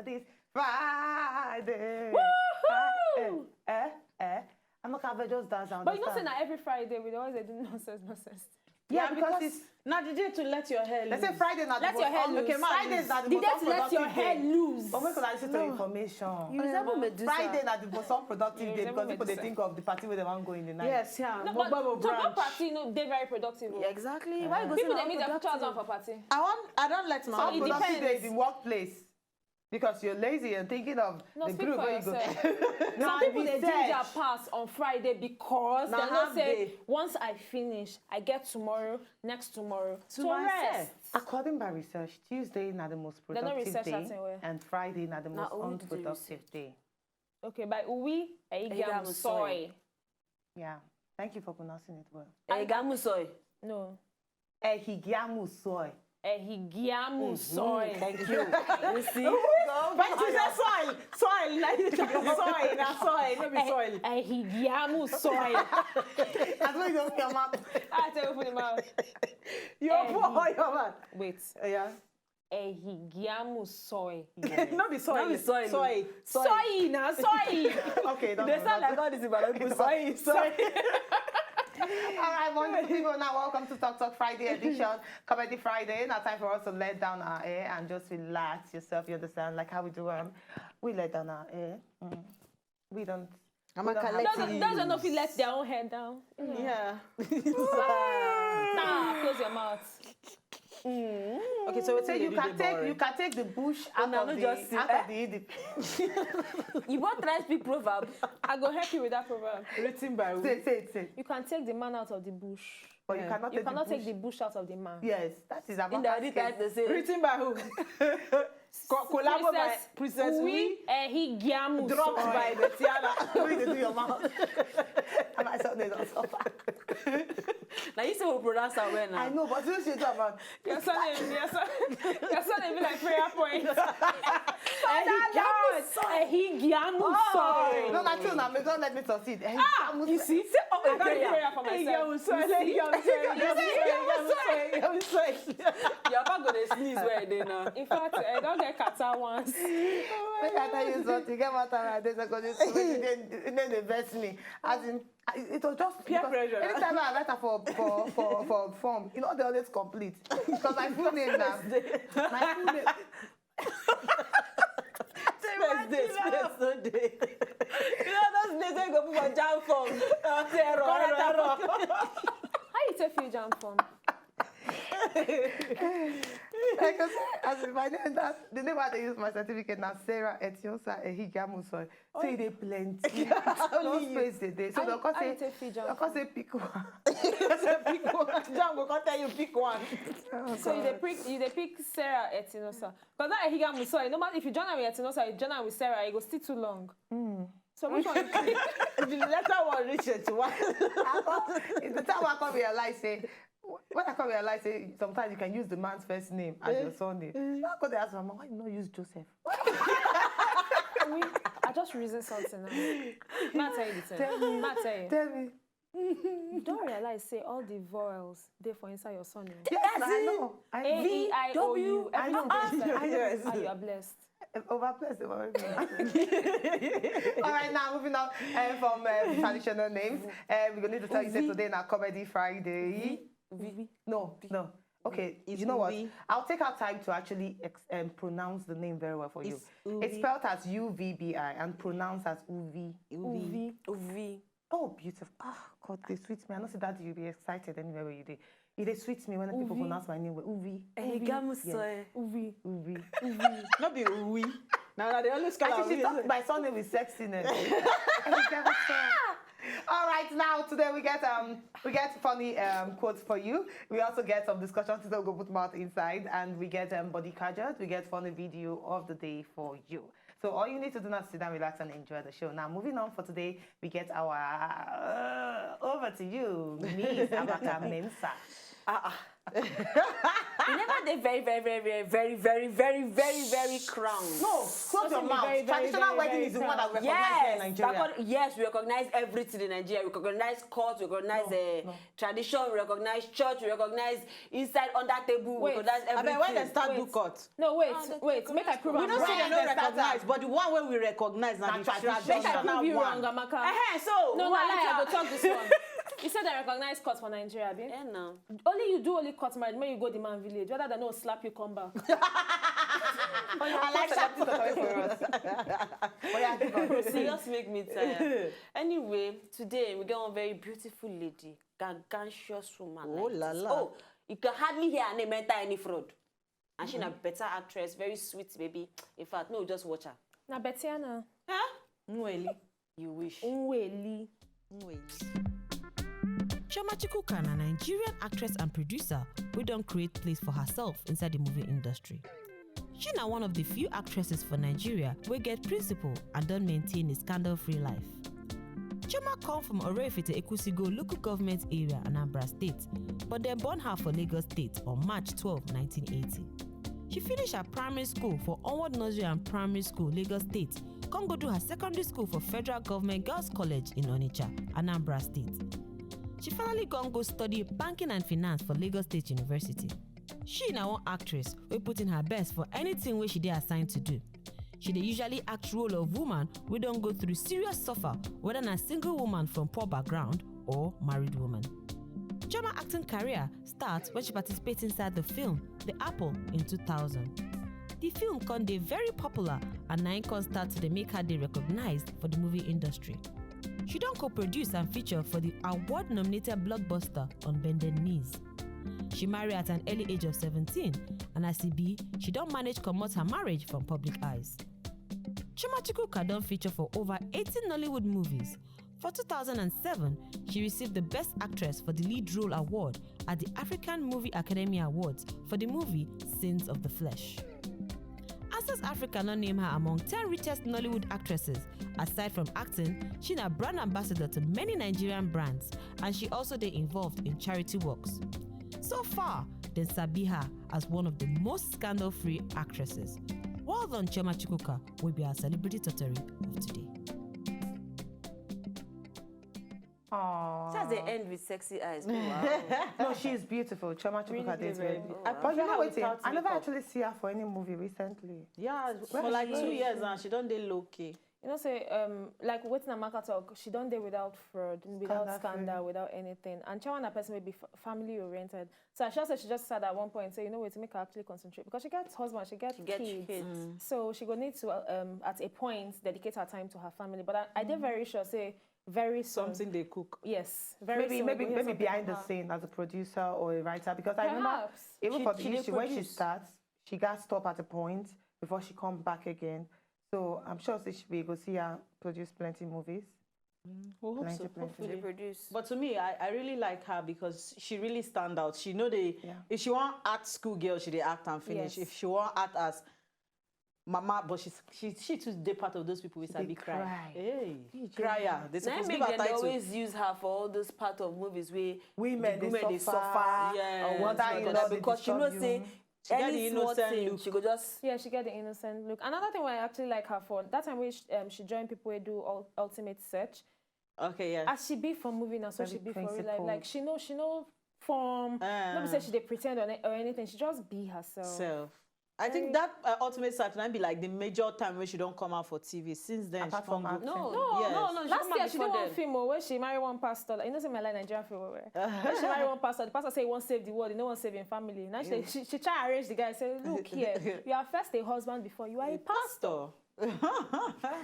this Friday. Woohoo! I'm not gonna just dance. But you know, say that every Friday we always do nonsense. Yeah, because it's not the day to let your hair loose. let's say Friday not Let your hair loose. Friday is not the The most day to let unproductive your hair day. loose. But we could listen to information. You resemble Medusa. Friday not the most unproductive You day because resemble people they Medusa. think of the party where they want to go in the night. Yes, yeah. No, But but to go branch. party, you know, they're very productive. Yeah, exactly. Why you go People say they meet their unproductive? pictures on for party. I don't let my Some it productive depends. day is in workplace because you're lazy and thinking of No, the speak group for where you go. yourself. No, Some people they do research. their pass on Friday because Na they don't half say day. once I finish, I get tomorrow, next tomorrow to myself. rest. According by research, Tuesday not the most They don't productive research that day, thing well. and Friday not the most only do they unproductive day. Okay, by Uwi Eigam Eigam soy. Yeah, thank you for pronouncing it well. Egamusoy. No. Ehigiamu soy. Ehigiamu soy. Thank you. You see? But you say soil, soil, like soil, na soil, no be soil. Ehigiamu soy. That's what you don't your mouth. I tell you open the mouth. Your boy, your man. Wait. Yeah. Ehigiamu soy. No be soil. No be soil. Soil. Soy na soy. Okay, don't They do sound that. like all this about soy, soy. All right, wonderful people. Now, welcome to Talk Friday edition, Comedy Friday. Now, time for us to let down our hair and just relax yourself. You understand? Like how we do. We let down our hair. We don't. I'm we a don't have collective. Those are not feel let their own head down. Yeah. Nah, close your mouth. Okay, so So you can take the bush out no, of no, the just see, out of the You both try to speak proverb. I go help you with that proverb. Written by who? say. You can take the man out of the bush. But you Yeah. cannot You take cannot the bush. take the bush out of the man. Yes, that is about In the other type they say. Written by who? Collabo by Princess Oui, Ehigiamu dropped soy. by Betiana. The way they do your mouth. And my son is also back. Now you say we pronounce our well now. I know, but you should talk about. Your son be like prayer point. Ehigiamu soy. No, not true now. Don't let me succeed. You see? Say, oh, I can't do prayer for myself. You're not going to sneeze where they now. In fact, I don't get kata once. Make I tell you something. Get what I did because then they vest me. As in, it was just Peer because pressure. Anytime I write her for form, you know they always complete because my full name now. My full name. Space no day. You know those days they go put for jam form. Terror. How you take free jam from? Because as in my name, the name I use my certificate now, Sarah Etiosa Ehigamusoy. So they plenty. No space they. So they'll How you say, take free jam they'll from? say pick one. Pick one. Jam go come tell you pick one. So you dey pick Sarah Etinosa. Because that Ehigiamu soy, no matter if you join her with Etinosa, you join her with Sarah, it go still too long. So which one you pick? The letter one reaches to one. It's the time I come realize, say, when I come realize, say, sometimes you can use the man's first name as your son name. I go there ask my mom, why you not use Joseph? I just reason something now. Not tell you the thing. Not tell you. Tell me. You don't realize, say, all the vowels they for inside your surname. Yes, I know. I know. A-E-I-O-U. I know. Everything I know. yes. And you are blessed. Overblessed. All right, now moving on from traditional names. We're going to need to tell you say today now Comedy Friday. No. Okay, you know what? I'll take our time to actually pronounce the name very well for you. It's spelled as U-V-B-I and pronounced as Uvi. Uvi. Oh, beautiful. Oh, God, they sweet me. I know say that you'll be excited anywhere where you do. It sweets me when people pronounce my name with Uvi. Ehigamusoy. Uvi. Not be Uvi. Now they always call Actually, she thought my surname is sexiness. All right, now today we get funny quotes for you. We also get some discussion to go put mouth inside, and we get body gadgets. We get funny video of the day for you. So all you need to do now is sit down, relax, and enjoy the show. Now, moving on for today, we get our over to you, Miss Amaka Mensah. You never did very crowned. No, close your mouth. very, very, Traditional very, wedding very is the one that we Yes, recognize here in Nigeria. yes, we recognize everything in Nigeria. We recognize court, we recognize tradition, we recognize church, we recognize inside, under table, we Wait, recognize I everything. mean, when they start do court, No, wait. Make I prove we I'm don't say wrong. they don't they start recognize, but the one when we recognize now the traditional. Make I prove you wrong, one. Amaka. So, No, why lie, I is go talk this one. You said I recognize court for Nigeria, abi? Yeah, no. Only you do only court marriage when you go the man village, rather than no slap you come back. I like that. They just make me tired. Anyway, today we got one very beautiful lady, gargantuous woman. Oh, like la this. la. Oh, you can hardly hear her name enter any fraud. And she's a better actress, very sweet baby. In fact, no, just watch her. Na Betiana. Huh? Nweli. You wish. Nweli. Chioma Chukwuka na Nigerian actress and producer who don't create place for herself inside the movie industry. She na one of the few actresses for Nigeria wey get principle and don't maintain a scandal-free life. Chioma come from Oraifite Ekusigo local government area, Anambra State, but dem born her for Lagos State on March 12, 1980. She finished her primary school for Onward Nursery and Primary School, Lagos State, come go do her secondary school for Federal Government Girls College in Onitsha, Anambra State. She finally go study banking and finance for Lagos State University. She na one actress wey put in her best for anything wey she dey assigned to do. She dey usually act role of woman wey don go through serious suffer, whether na single woman from poor background or married woman. Chioma acting career starts when she participates inside the film The Apple in 2000. The film con dey very popular and na im con start to dey make her dey recognized for the movie industry. She don co-produce and feature for the award-nominated blockbuster On Bended Knees. She married at an early age of 17, and as e be, she don manage comot her marriage from public eyes. Chioma Chukwuka don feature for over 18 Nollywood movies. For 2007, she received the Best Actress for the Lead Role Award at the African Movie Academy Awards for the movie Sins of the Flesh. Access Africa now name her among 10 richest Nollywood actresses. Aside from acting, she is a brand ambassador to many Nigerian brands, and she also dey involved in charity works. So far, they sabi her as one of the most scandal-free actresses. Well done, Chioma Chukwuka will be our celebrity tottery of today. Aww. That's the end with sexy eyes. Oh, wow. No, she's beautiful. Chioma Chukwuka Really is very beautiful. beautiful. I But you know prefer what? without I never makeup. actually see her for any movie recently. Yeah, Where for like she 2 is? years now, she don't dey low key. You know, say, like waiting Amaka talk, she don't do without fraud, without Scandal-free. scandal, without anything. And Chioma na person may be family oriented. So I said she just said at one point, say, you know what, to make her actually concentrate because she gets husband, she gets kids. So she gonna need to at a point dedicate her time to her family. But I did very sure say very soon. Something they cook. Yes, very soon. Maybe we'll hear something behind the from her. scene as a producer or a writer, because I remember Perhaps. even for She this, dey when she produce. starts, she got stopped at a point before she come back again. So I'm sure she will go see her produce plenty movies. We hope Plenty, so, plenty. hopefully. They produce. But to me, I really like her because she really stand out. She know if she want art school girl, she dey act and finish. Yes. If she want art as mama, but she too dey part of those people who sabi cry. cry. Hey, crier. They Now supposed to make give her them they title. always use her for all those part of movies where Women, the they suffer. Yeah, Or mother-in-law, they because she disturb knows say you. She get any the small innocent thing, look. she go just Yeah, she get the innocent look. Another thing why I actually like her for that time when she joined people who do ultimate search. Okay, yeah. As she be for movie now, so Very she be for real life. principled. Like she know form. Nobody say she dey pretend or anything. She just be herself. Self. I think that ultimate search might be like the major time when she don't come out for TV. Since then, Apart she from come go- acting. no, Yes. no. Last come year out she before did one then. film where she married one pastor. Like, you know, say my like Nigerian film where when she married one pastor, the pastor say he won't save the world, he no want save him family. Now she try arrange the guy. Say, look here, you are first a husband before you are a pastor.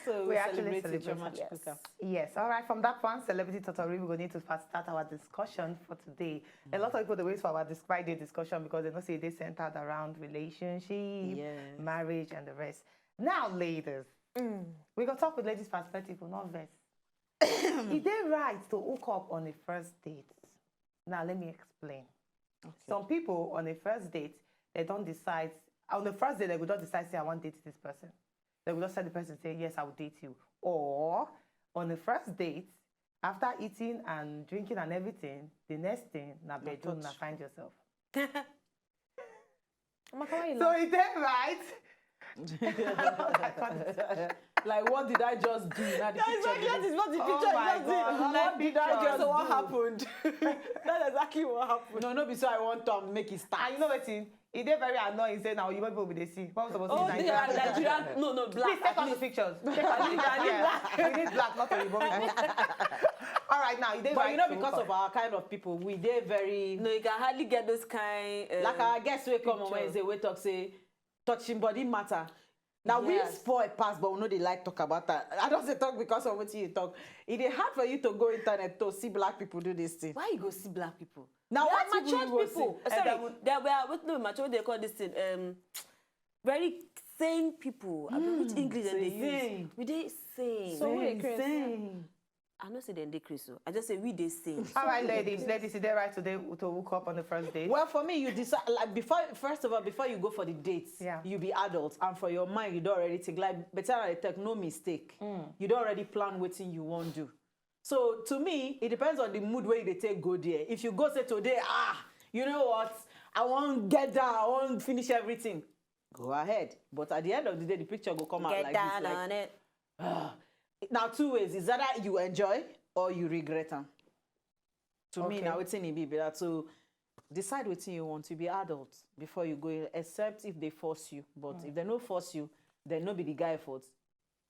So We we actually celebrate celebrate Chioma her. Chukwuka. Yes, all right. From that one, Celebrity Tottery, we're going to need to first start our discussion for today. A lot of people, they wait for our Friday discussion because they know say they centered around relationship, Yes. marriage, and the rest. Now, ladies, we're going to talk with ladies' perspective, not verse. Is they right to hook up on a first date? Now, let me explain. Some people on a first date, they don't decide, on the first date, they will not decide, say, I want to date this person. They will just tell the person, say, yes, I will date you. Or on the first date, after eating and drinking and everything, the next thing, na bedroom, na find yourself. Amaka, why you So laugh? is that right? Like, what did I just do? Now the picture Exactly, that is what the Oh picture my is. God, What that did I picture. just do? What happened? That's exactly what happened. No, no, be so I want to make it start. And you know what? It is very annoying. Say now you people will see. What was supposed to Oh, be they are Nigerian. No, black. Please take at out the least. pictures. Take out the pictures. We need black, not Oyibo. All right, now it is But right you know, to because hook of our kind of people, we they very No, you can hardly get those kind. like our guests will come on picture. Wednesday. We talk say touching body matter. Now Yes. we spoil pass, but we know they like talk about that. I don't say talk because of what you talk. It is hard for you to go internet to see black people do this thing. Why you go see black people? Now They what are people you matured go people. see? Sorry, they were no mature. They call this thing very sane people. I mean, which English they use? sane. We they sane. So we Chris. Insane. I don't say they Chris. I just say we they sane. All right, ladies, is it right today to hook up on the first date? Well, for me, you decide like first of all, before you go for the dates, Yeah. you be adult, and for your mind, you don't already think like better I take no mistake. You don't already plan what thing you want do. So to me, it depends on the mood where they take go there. If you go say today, you know what, I won't get down, I won't finish everything. Go ahead, but at the end of the day, the picture will come out Get like down this. on it. Now, two ways: is either you enjoy or you regret them. To me, Okay. now it's in it be that. So decide what you want to be adult before you go in, except if they force you. But if they no force you, then no be the guy fault.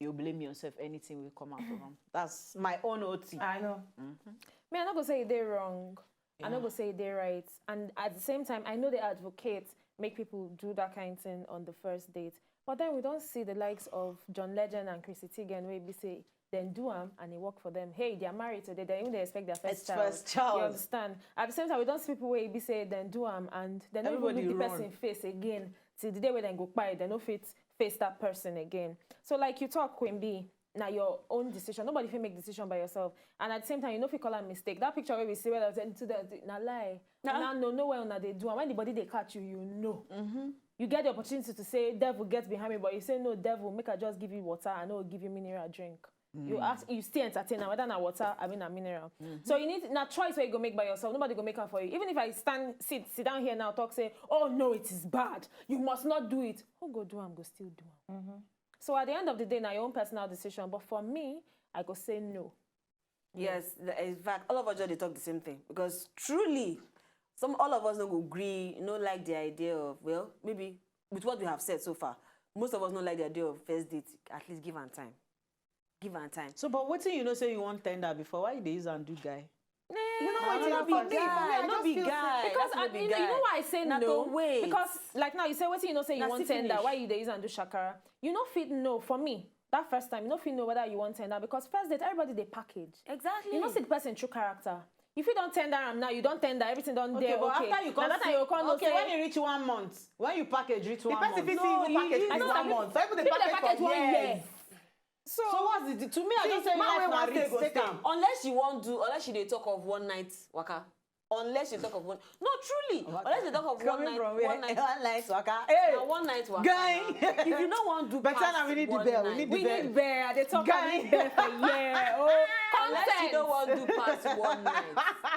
You blame yourself. Anything will come out of them. That's my own OT. I know. Me, I'm not gonna say they're wrong. I'm not gonna say they're right. And at the same time, I know they advocate make people do that kind of thing on the first date. But then we don't see the likes of John Legend and Chrissy Teigen where we say then do them and it work for them. Hey, they are married today. They even they expect their first child. First child. You understand? At the same time, we don't see people where we say then do them and they don't even Everybody look the run. person face again till the day where they go by. They no fit face that person again. So like you talk, Queen B. Now your own decision. Nobody can make decision by yourself. And at the same time, you know if you call a mistake. That picture where we see where I was into the na lie. Now no where they do. And when the body they catch you, you know. You get the opportunity to say devil gets behind me, but you say no devil, make I just give you water and I will give you mineral drink. You ask, you still entertain now, whether na water, I mean a mineral. So you need na choice where you go make by yourself. Nobody go make it for you. Even if I sit down here now, talk say, oh no, it is bad. You must not do it. Who go do? I'm go still do. So at the end of the day, now your own personal decision. But for me, I go say no. Yes, in fact, all of us just they talk the same thing because truly, all of us don't agree. Like the idea of maybe with what we have said so far, most of us don't like the idea of first date. At least give and time. Give and time. So, but what thing you know say you want tender before? Why they use and do guy? You know what? No For be me, guy, I no just be feel guy. Because That's no be you guy. know why I say Na no? to wait. Because like now you say what you know say you Na want still tender. finish. Why you dey use and do shakara? You know fit no for me. That first time, you know fit know whether you want tender because first date everybody they package. Exactly. You know see the person true character. If you don't tender am now, you don't tender everything done there. but Okay. after you come Now that time you come okay, say, when you reach 1 month, when you package reach 1 The person month. fit No, even you- package you- for I know 1 that month. So people they people dey package for 1 years. year. So what's the to me? I just say man wey life na wan stay risk. go Take stay. am. Unless you dey talk of one night waka. Unless you talk of one. No, truly. Unless you talk of one night. One night waka. Hey. Hey, One night waka. guy. If you don't want to do Better past now we need the one bell, we night, need the we bell. need bear. They talk Guy. about bear for year. Oh, unless you don't want to content. do past one night.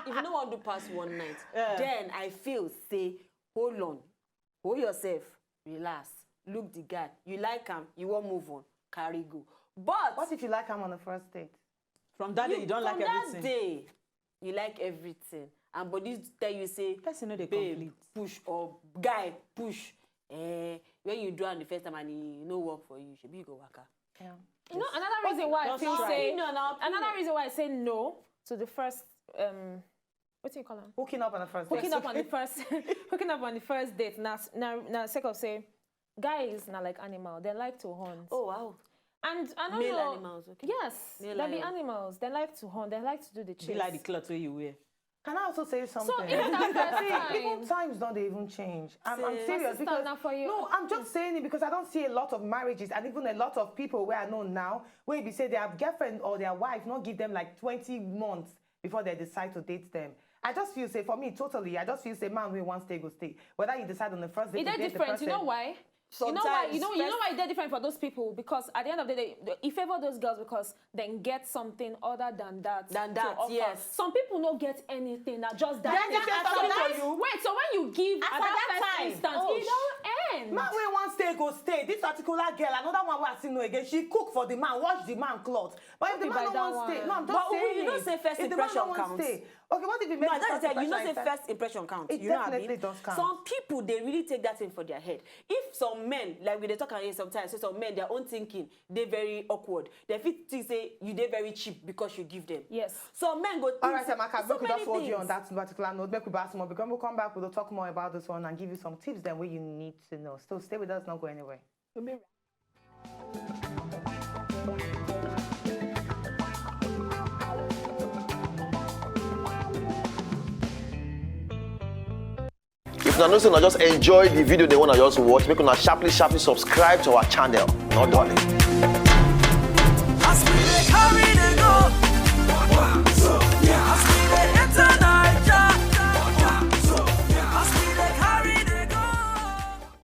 If you don't want to do past one night, then I feel say, hold on, hold yourself, relax, look the guy. You like him, you won't move on, carry go. But What if you like him on the first date? From that day, you don't like from everything. that day, you like everything. And body tell you say, Person know they babe, complete. push or guy, push. When you do it the first time and he no work for you, should be go waka. Yeah. You know, another reason why I Just feel try. say Opinion, another reason why I say no to the first what do you call them? Hooking up on the first date. Hooking up on the first hooking up on the first date. Now sake of say guys now like animal. They like to hunt. Oh wow. And I don't Male know. animals, okay. Yes. Male They be lion. animals. They like to hunt. They like to do the chase. Be like the cloth where you wear. Can I also say something? So even that first See, time, even times don't they even change. I'm Say- serious sister, because now for you. no, I'm just saying it because I don't see a lot of marriages and even a lot of people where I know now where they say their girlfriend or their wife not give them like 20 months before they decide to date them. I just feel say for me totally. I just feel say man we want stay go stay. Whether you decide on the first date, it to is date the different. You know person- why? You know why? You know why they're different for those people? Because at the end of the day, you favor those girls because then get something other than that. Yes. Some people don't get anything. That just that. Wait, so when you give at that first instance, it don't end. Man, when one stay go stay. This particular girl, another one we see no again. She cook for the man, wash the man clothes. But if the man don't want stay, no, I'm just saying. You don't say first impression counts. Okay, what if you make you don't say first impression counts. It you know definitely does count. Some people, they really take that thing for their head. If some men, like we they talk here sometimes, so some men, their own thinking, they very awkward. They fit say you they very cheap because you give them. Yes. Some men go. All right, Amaka, we could just hold you on things. that particular note. Make we pass more because we'll come back. We'll talk more about this one and give you some tips then where you need to know. So stay with us, not go anywhere. If una know say una just enjoy the video they wanna just watch, make una sharply subscribe to our channel. Not done.